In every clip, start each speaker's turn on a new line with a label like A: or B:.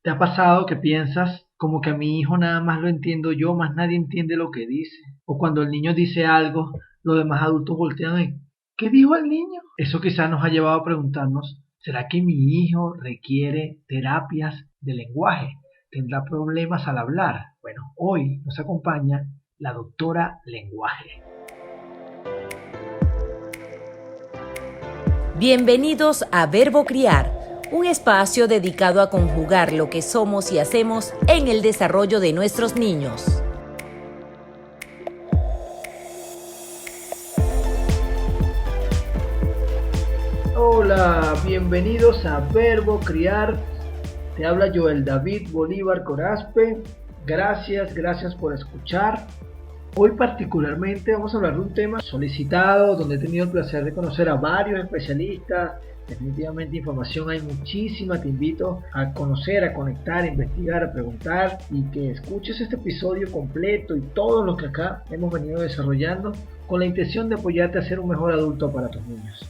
A: ¿Te ha pasado que piensas como que a mi hijo nada más lo entiendo yo, más nadie entiende lo que dice? O cuando el niño dice algo, los demás adultos voltean y ¿qué dijo el niño? Eso quizás nos ha llevado a preguntarnos, ¿será que mi hijo requiere terapias de lenguaje? ¿Tendrá problemas al hablar? Bueno, hoy nos acompaña la doctora Lenguaje.
B: Bienvenidos a Verbo Criar, un espacio dedicado a conjugar lo que somos y hacemos en el desarrollo de nuestros niños.
A: Hola, bienvenidos a Verbo Criar. Te habla Joel David Bolívar Corazpe. Gracias por escuchar. Hoy particularmente vamos a hablar de un tema solicitado, donde he tenido el placer de conocer a varios especialistas. Definitivamente información hay muchísima, te invito a conocer, a conectar, a investigar, a preguntar y que escuches este episodio completo y todo lo que acá hemos venido desarrollando con la intención de apoyarte a ser un mejor adulto para tus niños.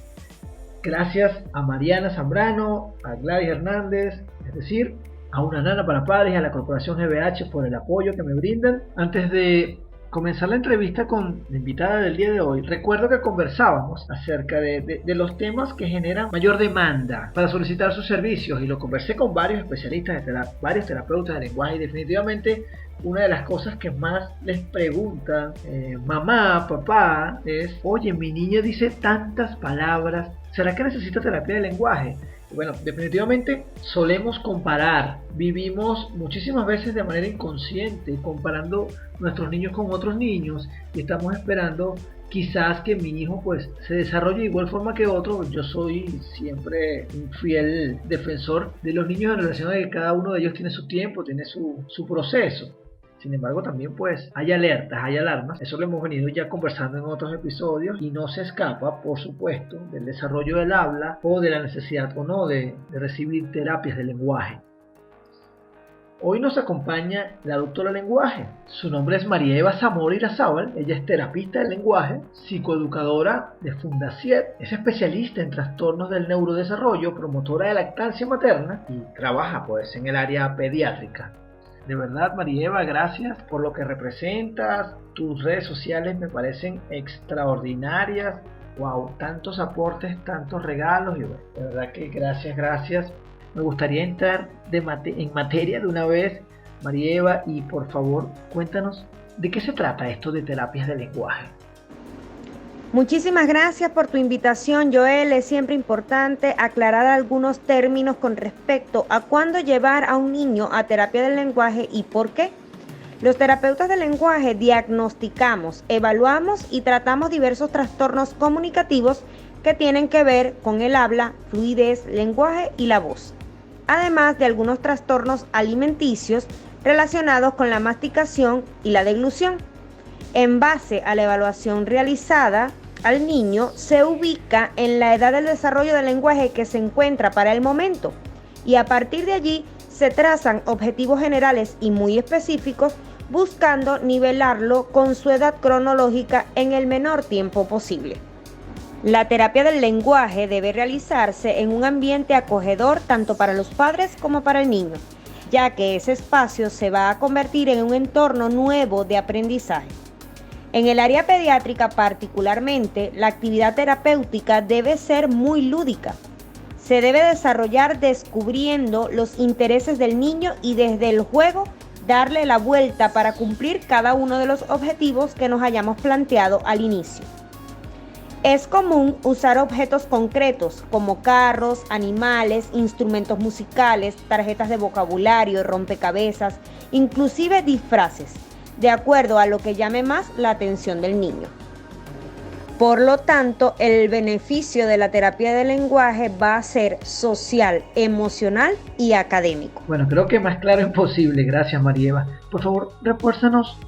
A: Gracias a Mariana Zambrano, a Gladys Hernández, es decir, a Una Nana para Padres y a la Corporación GBH por el apoyo que me brindan. Antes de comenzar la entrevista con la invitada del día de hoy, recuerdo que conversábamos acerca de los temas que generan mayor demanda para solicitar sus servicios y lo conversé con varios especialistas, varios terapeutas de lenguaje y definitivamente una de las cosas que más les preguntan mamá, papá es, oye, mi niña dice tantas palabras, ¿será que necesita terapia de lenguaje? Bueno, definitivamente solemos comparar, vivimos muchísimas veces de manera inconsciente comparando nuestros niños con otros niños y estamos esperando quizás que mi hijo pues se desarrolle de igual forma que otro. Yo soy siempre un fiel defensor de los niños en relación a que cada uno de ellos tiene su tiempo, tiene su proceso. Sin embargo, también pues hay alertas, hay alarmas. Eso lo hemos venido ya conversando en otros episodios y no se escapa, por supuesto, del desarrollo del habla o de la necesidad o no de recibir terapias de lenguaje. Hoy nos acompaña la doctora Lenguaje. Su nombre es María Eva Zamora Irazábal. Ella es terapista del lenguaje, psicoeducadora de Fundaciet, es especialista en trastornos del neurodesarrollo, promotora de lactancia materna y trabaja pues en el área pediátrica. De verdad, María Eva, gracias por lo que representas. Tus redes sociales me parecen extraordinarias. Wow, tantos aportes, tantos regalos. Y bueno, de verdad que gracias. Me gustaría entrar en materia de una vez, María Eva, y por favor, cuéntanos de qué se trata esto de terapias de lenguaje.
C: Muchísimas gracias por tu invitación, Joel. Es siempre importante aclarar algunos términos con respecto a cuándo llevar a un niño a terapia del lenguaje y por qué. Los terapeutas del lenguaje diagnosticamos, evaluamos y tratamos diversos trastornos comunicativos que tienen que ver con el habla, fluidez, lenguaje y la voz, además de algunos trastornos alimenticios relacionados con la masticación y la deglución. En base a la evaluación realizada, al niño se ubica en la edad del desarrollo del lenguaje que se encuentra para el momento y a partir de allí se trazan objetivos generales y muy específicos buscando nivelarlo con su edad cronológica en el menor tiempo posible. La terapia del lenguaje debe realizarse en un ambiente acogedor tanto para los padres como para el niño, ya que ese espacio se va a convertir en un entorno nuevo de aprendizaje. En el área pediátrica particularmente, la actividad terapéutica debe ser muy lúdica. Se debe desarrollar descubriendo los intereses del niño y desde el juego darle la vuelta para cumplir cada uno de los objetivos que nos hayamos planteado al inicio. Es común usar objetos concretos como carros, animales, instrumentos musicales, tarjetas de vocabulario, rompecabezas, inclusive disfraces, de acuerdo a lo que llame más la atención del niño. Por lo tanto, el beneficio de la terapia de lenguaje va a ser social, emocional y académico.
A: Bueno, creo que más claro es posible. Gracias, María Eva. Por favor, refuérzanos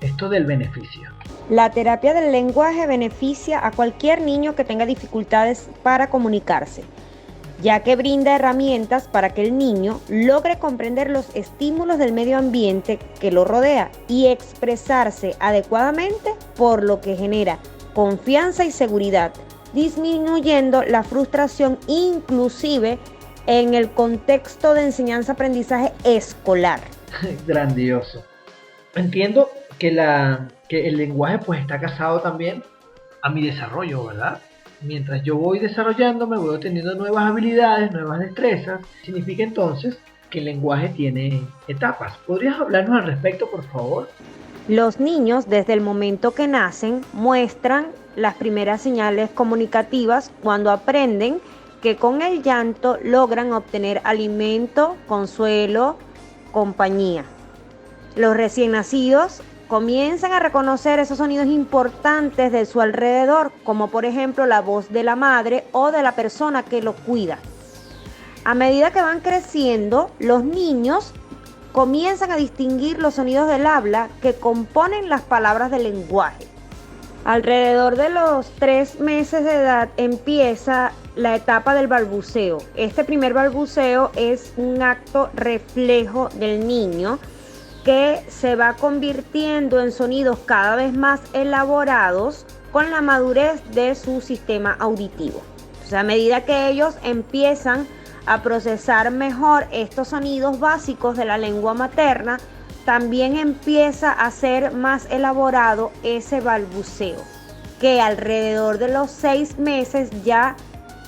A: esto del beneficio.
C: La terapia del lenguaje beneficia a cualquier niño que tenga dificultades para comunicarse, ya que brinda herramientas para que el niño logre comprender los estímulos del medio ambiente que lo rodea y expresarse adecuadamente, por lo que genera confianza y seguridad, disminuyendo la frustración, inclusive en el contexto de enseñanza-aprendizaje escolar.
A: Grandioso. Entiendo que el lenguaje pues está casado también a mi desarrollo, ¿verdad? Mientras yo voy desarrollándome, voy obteniendo nuevas habilidades, nuevas destrezas. Significa entonces que el lenguaje tiene etapas. ¿Podrías hablarnos al respecto, por favor?
C: Los niños, desde el momento que nacen, muestran las primeras señales comunicativas cuando aprenden que con el llanto logran obtener alimento, consuelo, compañía. Los recién nacidos comienzan a reconocer esos sonidos importantes de su alrededor, como por ejemplo la voz de la madre o de la persona que lo cuida. A medida que van creciendo, los niños comienzan a distinguir los sonidos del habla que componen las palabras del lenguaje. Alrededor de los 3 meses de edad empieza la etapa del balbuceo. Este primer balbuceo es un acto reflejo del niño que se va convirtiendo en sonidos cada vez más elaborados con la madurez de su sistema auditivo. O sea, a medida que ellos empiezan a procesar mejor estos sonidos básicos de la lengua materna, también empieza a ser más elaborado ese balbuceo, que alrededor de los 6 meses ya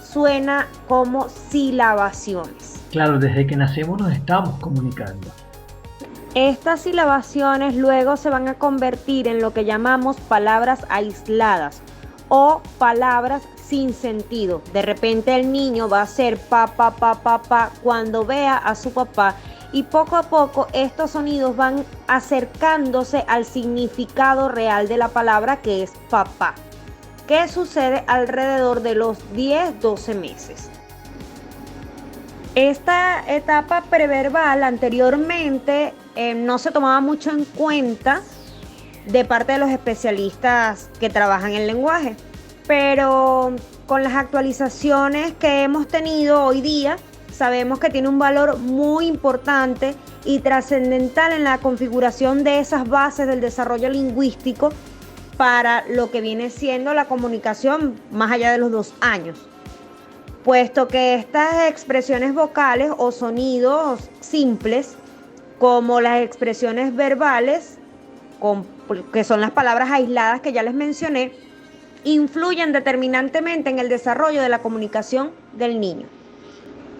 C: suena como silabaciones.
A: Claro, desde que nacemos nos estamos comunicando.
C: Estas silabaciones luego se van a convertir en lo que llamamos palabras aisladas o palabras sin sentido. De repente el niño va a hacer pa, pa, pa, pa, pa cuando vea a su papá, y poco a poco estos sonidos van acercándose al significado real de la palabra, que es papá, que sucede alrededor de los 10-12 meses. Esta etapa preverbal anteriormente no se tomaba mucho en cuenta de parte de los especialistas que trabajan en lenguaje, pero con las actualizaciones que hemos tenido hoy día, sabemos que tiene un valor muy importante y trascendental en la configuración de esas bases del desarrollo lingüístico para lo que viene siendo la comunicación más allá de los 2 años. Puesto que estas expresiones vocales o sonidos simples, como las expresiones verbales, que son las palabras aisladas que ya les mencioné, influyen determinantemente en el desarrollo de la comunicación del niño.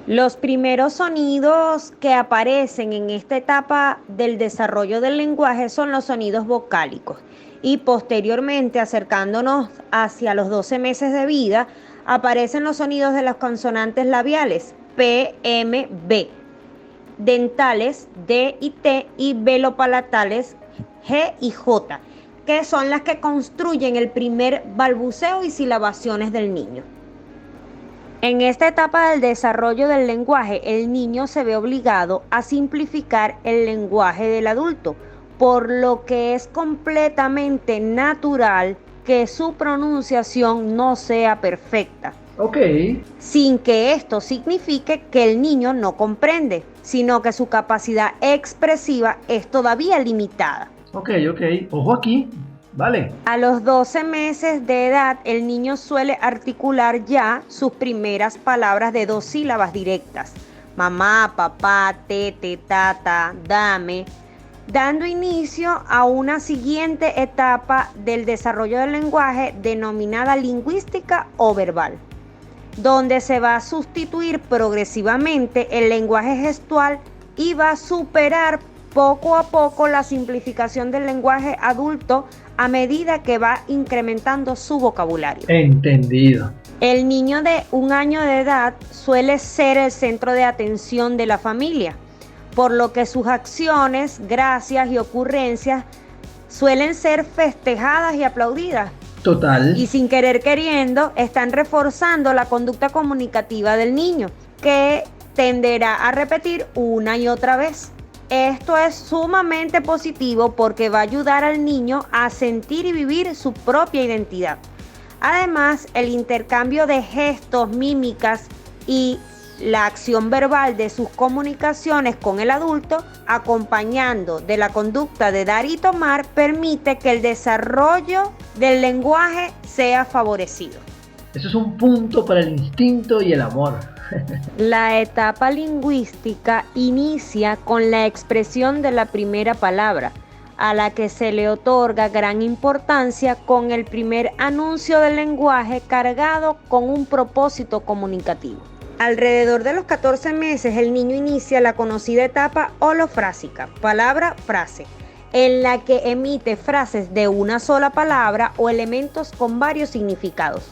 C: Los primeros sonidos que aparecen en esta etapa del desarrollo del lenguaje son los sonidos vocálicos, y posteriormente, acercándonos hacia los 12 meses de vida, aparecen los sonidos de las consonantes labiales P, M, B, dentales D y T, y velopalatales G y J, que son las que construyen el primer balbuceo y silabaciones del niño. En esta etapa del desarrollo del lenguaje, el niño se ve obligado a simplificar el lenguaje del adulto, por lo que es completamente natural que su pronunciación no sea perfecta.
A: Ok.
C: Sin que esto signifique que el niño no comprende, sino que su capacidad expresiva es todavía limitada.
A: Ok. Ojo aquí. Vale.
C: A los 12 meses de edad, el niño suele articular ya sus primeras palabras de 2 sílabas directas: mamá, papá, tete, tata, dame, dando inicio a una siguiente etapa del desarrollo del lenguaje denominada lingüística o verbal, donde se va a sustituir progresivamente el lenguaje gestual y va a superar poco a poco la simplificación del lenguaje adulto a medida que va incrementando su vocabulario.
A: Entendido.
C: El niño de 1 año de edad suele ser el centro de atención de la familia, por lo que sus acciones, gracias y ocurrencias suelen ser festejadas y aplaudidas.
A: Total.
C: Y sin querer queriendo, están reforzando la conducta comunicativa del niño, que tenderá a repetir una y otra vez. Esto es sumamente positivo porque va a ayudar al niño a sentir y vivir su propia identidad. Además, el intercambio de gestos, mímicas y la acción verbal de sus comunicaciones con el adulto, acompañando de la conducta de dar y tomar, permite que el desarrollo del lenguaje sea favorecido.
A: Eso es un punto para el instinto y el amor.
C: La etapa lingüística inicia con la expresión de la primera palabra, a la que se le otorga gran importancia con el primer anuncio del lenguaje cargado con un propósito comunicativo. Alrededor de los 14 meses el niño inicia la conocida etapa holofrásica, palabra-frase, en la que emite frases de una sola palabra o elementos con varios significados.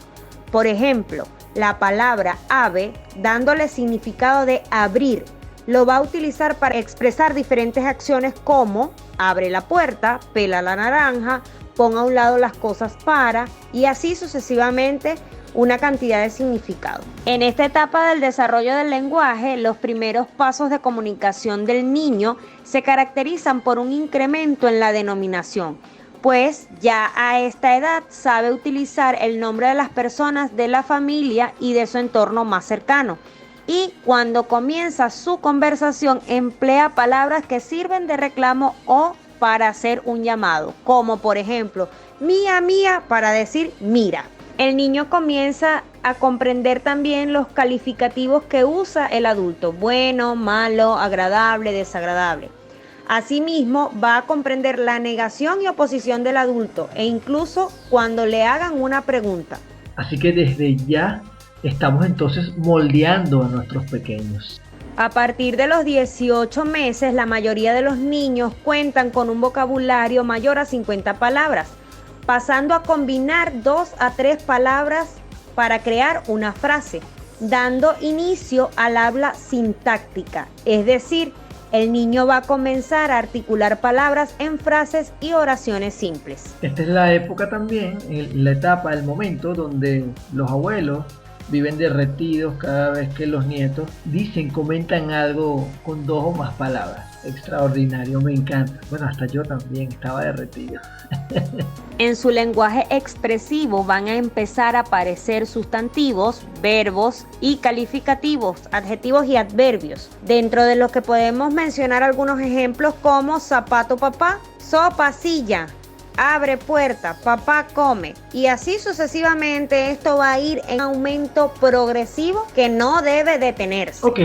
C: Por ejemplo, la palabra ave, dándole significado de abrir, lo va a utilizar para expresar diferentes acciones como abre la puerta, pela la naranja, pon a un lado las cosas para, y así sucesivamente una cantidad de significados. En esta etapa del desarrollo del lenguaje, los primeros pasos de comunicación del niño se caracterizan por un incremento en la denominación, pues ya a esta edad sabe utilizar el nombre de las personas de la familia y de su entorno más cercano. Y cuando comienza su conversación emplea palabras que sirven de reclamo o para hacer un llamado, como por ejemplo, mía, mía, para decir mira. El niño comienza a comprender también los calificativos que usa el adulto, bueno, malo, agradable, desagradable. Asimismo, va a comprender la negación y oposición del adulto e incluso cuando le hagan una pregunta.
A: Así que desde ya estamos entonces moldeando a nuestros pequeños.
C: A partir de los 18 meses, la mayoría de los niños cuentan con un vocabulario mayor a 50 palabras, pasando a combinar 2 a 3 palabras para crear una frase, dando inicio al habla sintáctica, es decir, el niño va a comenzar a articular palabras en frases y oraciones simples.
A: Esta es la época también, la etapa, el momento donde los abuelos viven derretidos cada vez que los nietos comentan algo con 2 o más palabras. Extraordinario, me encanta. Bueno, hasta yo también estaba derretido.
C: En su lenguaje expresivo van a empezar a aparecer sustantivos, verbos y calificativos, adjetivos y adverbios. Dentro de los que podemos mencionar algunos ejemplos como zapato papá, sopa silla, abre puerta, papá come, y así sucesivamente. Esto va a ir en aumento progresivo que no debe detenerse.
A: Ok.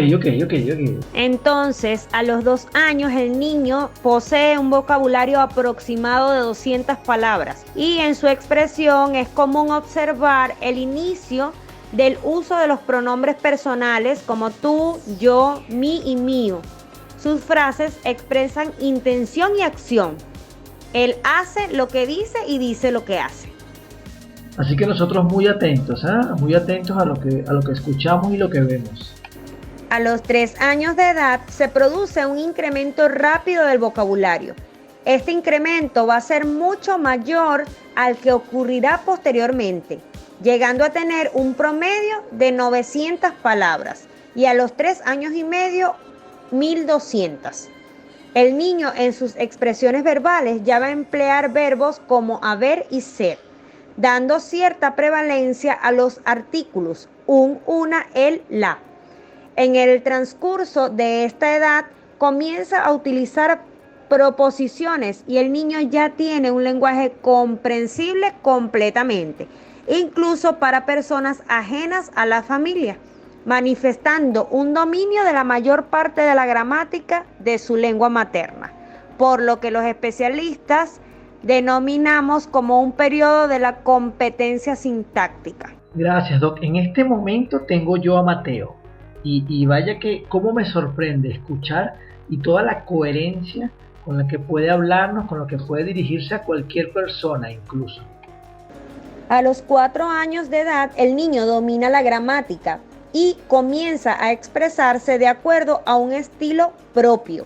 C: Entonces, a los 2 años el niño posee un vocabulario aproximado de 200 palabras y en su expresión es común observar el inicio del uso de los pronombres personales como tú, yo, mi y mío. Sus frases expresan intención y acción. Él hace lo que dice y dice lo que hace.
A: Así que nosotros muy atentos a lo que escuchamos y lo que vemos.
C: A los 3 años de edad se produce un incremento rápido del vocabulario. Este incremento va a ser mucho mayor al que ocurrirá posteriormente, llegando a tener un promedio de 900 palabras y a los 3 años y medio 1200. El niño en sus expresiones verbales ya va a emplear verbos como haber y ser, dando cierta prevalencia a los artículos un, una, el, la. En el transcurso de esta edad comienza a utilizar proposiciones y el niño ya tiene un lenguaje comprensible completamente, incluso para personas ajenas a la familia, manifestando un dominio de la mayor parte de la gramática de su lengua materna, por lo que los especialistas denominamos como un periodo de la competencia sintáctica.
A: Gracias, Doc. En este momento tengo yo a Mateo y vaya que cómo me sorprende escuchar y toda la coherencia con la que puede hablarnos, con la que puede dirigirse a cualquier persona incluso.
C: A los 4 años de edad el niño domina la gramática y comienza a expresarse de acuerdo a un estilo propio.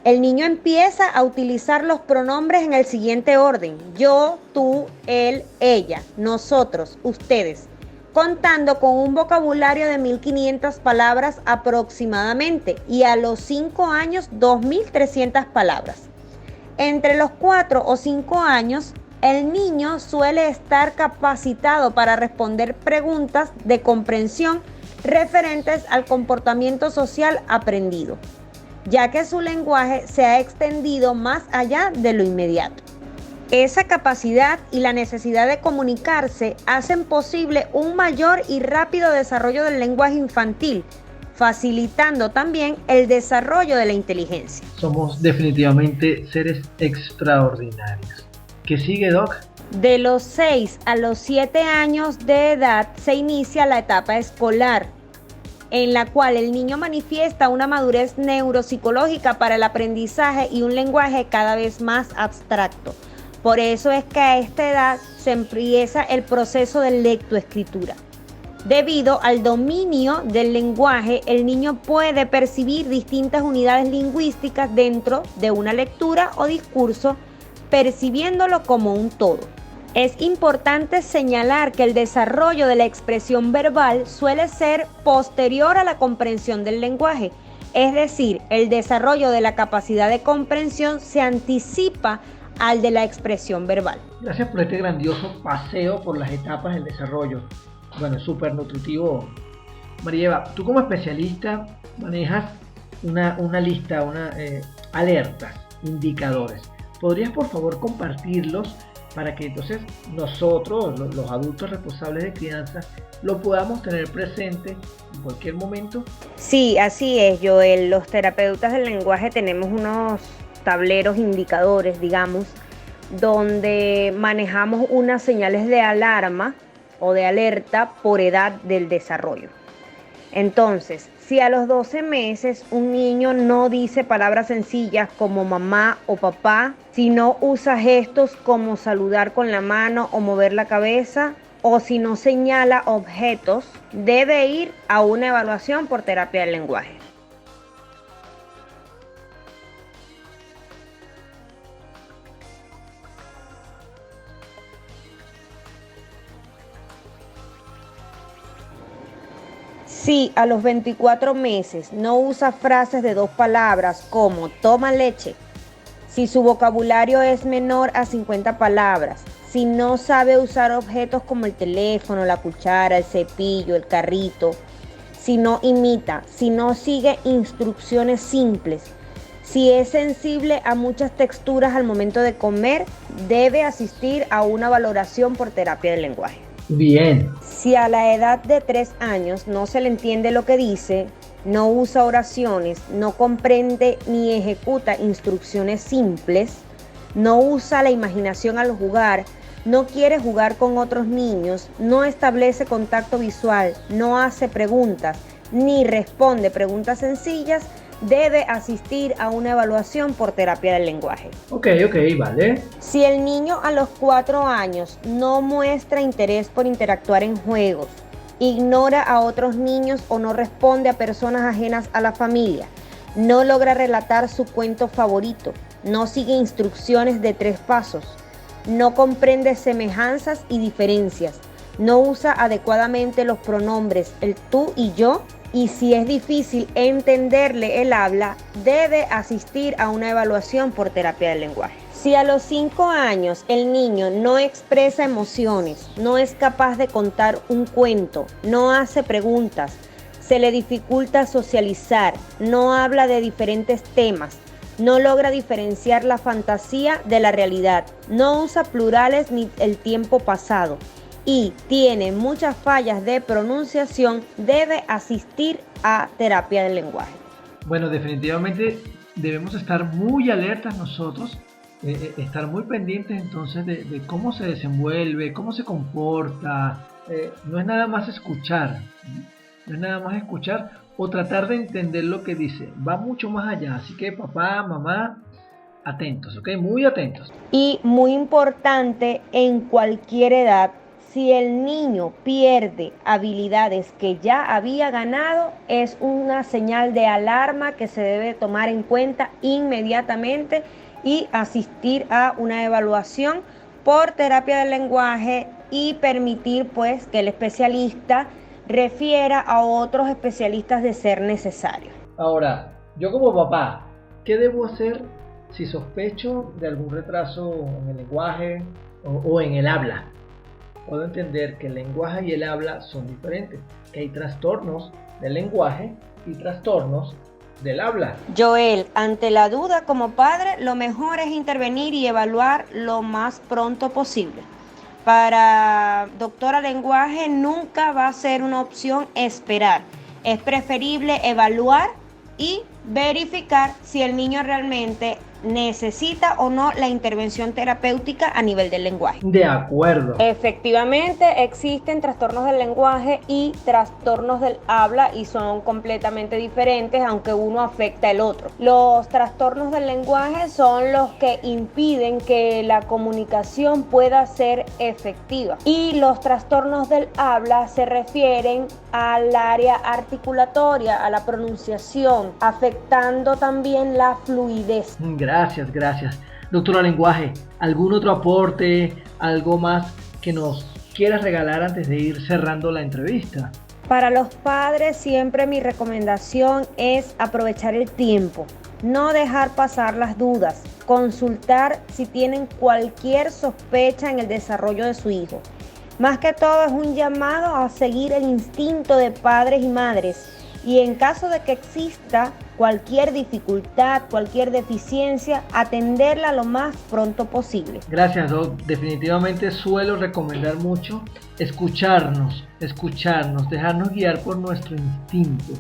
C: El niño empieza a utilizar los pronombres en el siguiente orden: yo, tú, él, ella, nosotros, ustedes, contando con un vocabulario de 1500 palabras aproximadamente y a los 5 años 2300 palabras. Entre los 4 o 5 años el niño suele estar capacitado para responder preguntas de comprensión referentes al comportamiento social aprendido, ya que su lenguaje se ha extendido más allá de lo inmediato. Esa capacidad y la necesidad de comunicarse hacen posible un mayor y rápido desarrollo del lenguaje infantil, facilitando también el desarrollo de la inteligencia.
A: Somos definitivamente seres extraordinarios. ¿Qué sigue, Doc?
C: De los 6 a los 7 años de edad se inicia la etapa escolar, en la cual el niño manifiesta una madurez neuropsicológica para el aprendizaje y un lenguaje cada vez más abstracto. Por eso es que a esta edad se empieza el proceso de lectoescritura. Debido al dominio del lenguaje, el niño puede percibir distintas unidades lingüísticas dentro de una lectura o discurso, percibiéndolo como un todo. Es importante señalar que el desarrollo de la expresión verbal suele ser posterior a la comprensión del lenguaje, es decir, el desarrollo de la capacidad de comprensión se anticipa al de la expresión verbal.
A: Gracias por este grandioso paseo por las etapas del desarrollo. Bueno, es súper nutritivo. María Eva, tú como especialista manejas una lista, alertas, indicadores. ¿Podrías por favor compartirlos para que entonces nosotros, los adultos responsables de crianza, lo podamos tener presente en cualquier momento?
C: Sí, así es, Joel. Los terapeutas del lenguaje tenemos unos tableros indicadores, digamos, donde manejamos unas señales de alarma o de alerta por edad del desarrollo. Entonces, si a los 12 meses un niño no dice palabras sencillas como mamá o papá, si no usa gestos como saludar con la mano o mover la cabeza, o si no señala objetos, debe ir a una evaluación por terapia del lenguaje. Si a los 24 meses no usa frases de 2 palabras como toma leche, si su vocabulario es menor a 50 palabras, si no sabe usar objetos como el teléfono, la cuchara, el cepillo, el carrito, si no imita, si no sigue instrucciones simples, si es sensible a muchas texturas al momento de comer, debe asistir a una valoración por terapia del lenguaje.
A: Bien.
C: Si a la edad de 3 años no se le entiende lo que dice, no usa oraciones, no comprende ni ejecuta instrucciones simples, no usa la imaginación al jugar, no quiere jugar con otros niños, no establece contacto visual, no hace preguntas, ni responde preguntas sencillas, debe asistir a una evaluación por terapia del lenguaje.
A: Ok, vale.
C: Si el niño a los 4 años no muestra interés por interactuar en juegos, ignora a otros niños o no responde a personas ajenas a la familia, no logra relatar su cuento favorito, no sigue instrucciones de 3 pasos, no comprende semejanzas y diferencias, no usa adecuadamente los pronombres el tú y yo, y si es difícil entenderle el habla, debe asistir a una evaluación por terapia del lenguaje. Si a los 5 años el niño no expresa emociones, no es capaz de contar un cuento, no hace preguntas, se le dificulta socializar, no habla de diferentes temas, no logra diferenciar la fantasía de la realidad, no usa plurales ni el tiempo pasado y tiene muchas fallas de pronunciación, debe asistir a terapia del lenguaje.
A: Bueno, definitivamente debemos estar muy alertas nosotros, estar muy pendientes entonces de cómo se desenvuelve, cómo se comporta. No es nada más escuchar, no es nada más escuchar o tratar de entender lo que dice, va mucho más allá. Así que papá, mamá, atentos, ¿ok? Muy atentos.
C: Y muy importante en cualquier edad, si el niño pierde habilidades que ya había ganado, es una señal de alarma que se debe tomar en cuenta inmediatamente y asistir a una evaluación por terapia del lenguaje y permitir pues que el especialista refiera a otros especialistas de ser necesario.
A: Ahora, yo como papá, ¿qué debo hacer si sospecho de algún retraso en el lenguaje o en el habla? Puedo entender que el lenguaje y el habla son diferentes, que hay trastornos del lenguaje y trastornos del habla.
C: Joel, ante la duda como padre, lo mejor es intervenir y evaluar lo más pronto posible. Para doctora lenguaje nunca va a ser una opción esperar. Es preferible evaluar y verificar si el niño realmente necesita o no la intervención terapéutica a nivel del lenguaje.
A: De acuerdo.
C: Efectivamente, existen trastornos del lenguaje y trastornos del habla y son completamente diferentes, aunque uno afecta al otro. Los trastornos del lenguaje son los que impiden que la comunicación pueda ser efectiva, y los trastornos del habla se refieren al área articulatoria, a la pronunciación, afectando también la fluidez.
A: Gracias. Doctora Lenguaje, ¿algún otro aporte, algo más que nos quieras regalar antes de ir cerrando la entrevista?
C: Para los padres siempre mi recomendación es aprovechar el tiempo, no dejar pasar las dudas, consultar si tienen cualquier sospecha en el desarrollo de su hijo. Más que todo es un llamado a seguir el instinto de padres y madres, y en caso de que exista cualquier dificultad, cualquier deficiencia, atenderla lo más pronto posible.
A: Gracias, Doc. Definitivamente suelo recomendar mucho escucharnos, dejarnos guiar por nuestro instinto.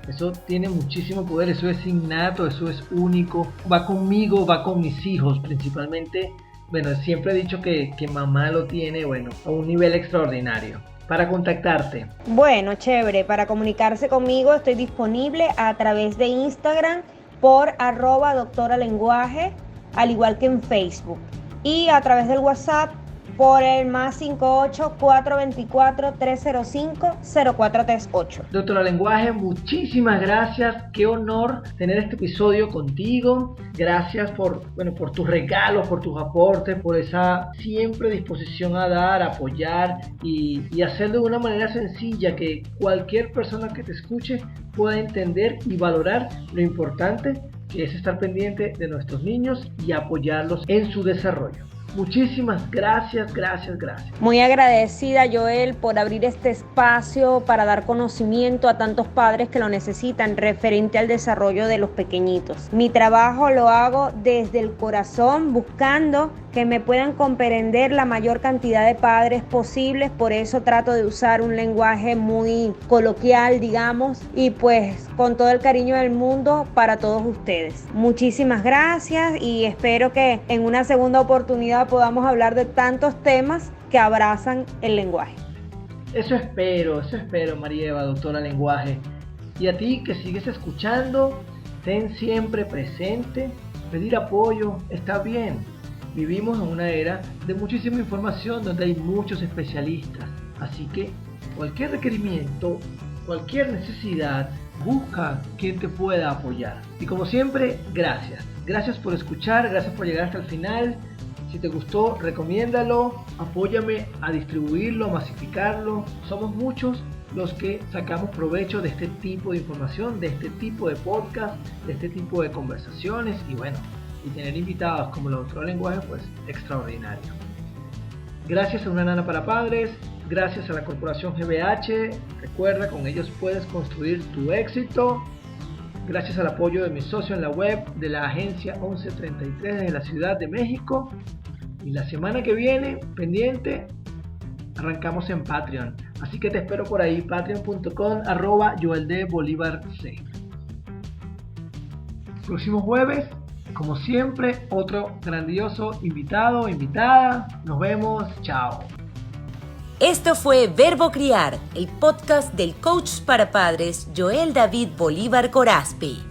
A: Eso tiene muchísimo poder, eso es innato, eso es único. Va conmigo, va con mis hijos principalmente. Bueno, siempre he dicho que mamá lo tiene, a un nivel extraordinario. Para contactarte.
C: Bueno, chévere. Para comunicarse conmigo estoy disponible a través de Instagram por @doctoralenguaje, al igual que en Facebook. Y a través del WhatsApp por el +58 424 305 0438.
A: Doctora Lenguaje, muchísimas gracias. Qué honor tener este episodio contigo. Gracias por tus regalos, por tus aportes, por esa siempre disposición a dar, a apoyar y hacerlo de una manera sencilla que cualquier persona que te escuche pueda entender y valorar lo importante que es estar pendiente de nuestros niños y apoyarlos en su desarrollo. Muchísimas gracias.
C: Muy agradecida, Joel, por abrir este espacio para dar conocimiento a tantos padres que lo necesitan referente al desarrollo de los pequeñitos. Mi trabajo lo hago desde el corazón, buscando que me puedan comprender la mayor cantidad de padres posibles. Por eso trato de usar un lenguaje muy coloquial, digamos, y pues con todo el cariño del mundo para todos ustedes. Muchísimas gracias y espero que en una segunda oportunidad podamos hablar de tantos temas que abrazan el lenguaje.
A: Eso espero, María Eva, doctora Lenguaje. Y a ti que sigues escuchando, ten siempre presente, pedir apoyo está bien. Vivimos en una era de muchísima información donde hay muchos especialistas. Así que cualquier requerimiento, cualquier necesidad, busca quien te pueda apoyar. Y como siempre, gracias. Gracias por escuchar, gracias por llegar hasta el final. Si te gustó, recomiéndalo, apóyame a distribuirlo, a masificarlo. Somos muchos los que sacamos provecho de este tipo de información, de este tipo de podcast, de este tipo de conversaciones y tener invitados como la doctora Lenguaje, pues extraordinario. Gracias a Una Nana para Padres, gracias a la Corporación GBH, recuerda, con ellos puedes construir tu éxito. Gracias al apoyo de mi socio en la web de la agencia 1133 de la Ciudad de México. Y la semana que viene, pendiente, arrancamos en Patreon. Así que te espero por ahí, patreon.com @JoelDBolivarC. Próximo jueves, como siempre, otro grandioso invitado o invitada. Nos vemos, chao.
B: Esto fue Verbo Criar, el podcast del coach para padres Joel David Bolívar Corazpi.